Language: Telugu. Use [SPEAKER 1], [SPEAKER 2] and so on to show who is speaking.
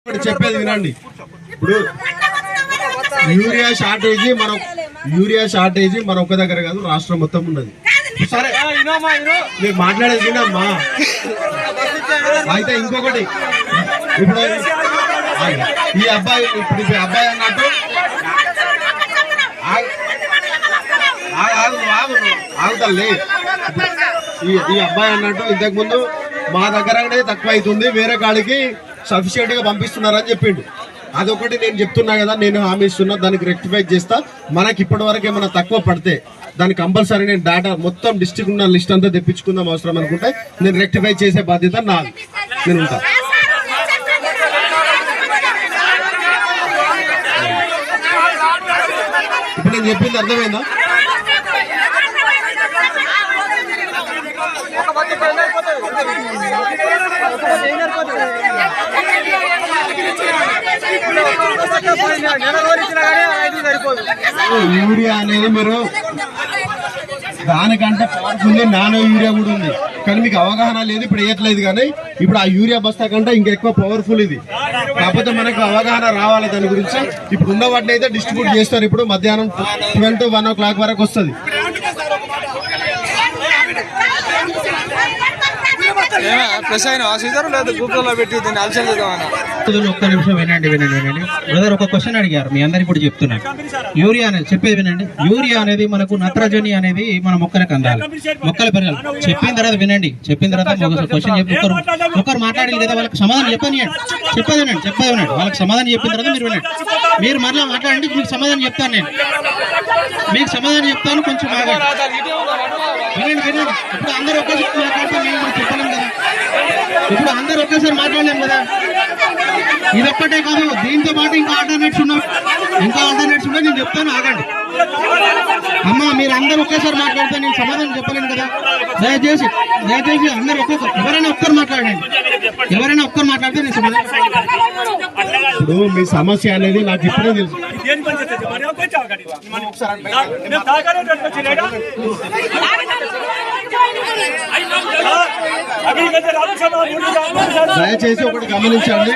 [SPEAKER 1] చెప్పేది వినండి. ఇప్పుడు యూరియా షార్టేజీ మన ఒక్క దగ్గర కాదు, రాష్ట్రం మొత్తం ఉన్నది. సరే మీరు మాట్లాడేది వినమ్మా. అయితే ఇంకొకటి, ఇప్పుడు ఈ అబ్బాయి అన్నట్టు ఆగుతలే. ఈ అబ్బాయి అన్నట్టు ఇంతకు ముందు మా దగ్గరనే తక్కువ అవుతుంది, వేరే కాడికి సఫిషియెంట్ గా పంపిస్తున్నారని చెప్పిండు. అదొకటి నేను చెప్తున్నా కదా, నేను హామీ ఇస్తున్నా, దానికి రెక్టిఫై చేస్తా. మనకి ఇప్పటి వరకు ఏమైనా తక్కువ పడితే దానికి కంపల్సరీ నేను డేటా మొత్తం డిస్ట్రిక్ట్ ఉన్న లిస్ట్ అంతా తెప్పించుకుందాం అవసరం అనుకుంటే నేను రెక్టిఫై చేసే బాధ్యత నాది. నేను ఉంటా. ఇప్పుడు నేను చెప్పింది అర్థమైందా? యూరియా అనేది మీరు దానికంటే పవర్ఫుల్ నానో యూరియా కూడా ఉంది, కానీ మీకు అవగాహన లేదు, ఇప్పుడు వేయట్లేదు. కానీ ఇప్పుడు ఆ యూరియా బస్తా కంటే ఇంకా ఎక్కువ పవర్ఫుల్ ఇది. కాకపోతే మనకు అవగాహన రావాలి దాని గురించి. ఇప్పుడు ఉన్న వాటిని అయితే డిస్ట్రిబ్యూట్ చేస్తారు. ఇప్పుడు మధ్యాహ్నం 12 to 1 o'clock వరకు వస్తుంది.
[SPEAKER 2] ఒక్క నిమిషం వినండి. బ్రదర్ ఒక క్వశ్చన్ అడిగారు, మీ అందరికి కూడా చెప్తున్నాను. యూరియా అనేది చెప్పేది వినండి. యూరియా అనేది మనకు నత్రజని అనేది మన మొక్కలకు అందాలి, మొక్కల పెరగాలి. చెప్పిన తర్వాత వినండి. చెప్పిన తర్వాత క్వశ్చన్ చెప్పి ఒకరు మాట్లాడాలి కదా, వాళ్ళకి సమాధానం చెప్పేది వినండి. వాళ్ళకి సమాధానం చెప్పిన తర్వాత మీరు వినండి. మీరు మరలా మాట్లాడండి, మీకు సమాధానం చెప్తాను. నేను మీకు సమాధానం చెప్తాను, కొంచెం వినండి. ఇప్పుడు అందరూ ఒకేసారి మాట్లాడితే మేము కూడా చెప్పలేం కదా. ఇప్పుడు అందరూ ఒకేసారి మాట్లాడలేం కదా. ఇదొక్కటే కాదు, దీంతో పాటు ఇంకా ఆల్టర్నేట్స్ ఉన్నాయి. నేను చెప్తాను, ఆగండి అమ్మా. మీరు అందరూ ఒకేసారి మాట్లాడితే నేను సమాధానం చెప్పలేను కదా. దయచేసి అందరూ ఒకేసారి ఎవరైనా ఒక్కరు మాట్లాడితే నేను సమాధానం.
[SPEAKER 1] ఇప్పుడు మీ సమస్య అనేది నాకు ఇప్పుడే తెలుసు. దయచేసి ఒకటి గమనించండి.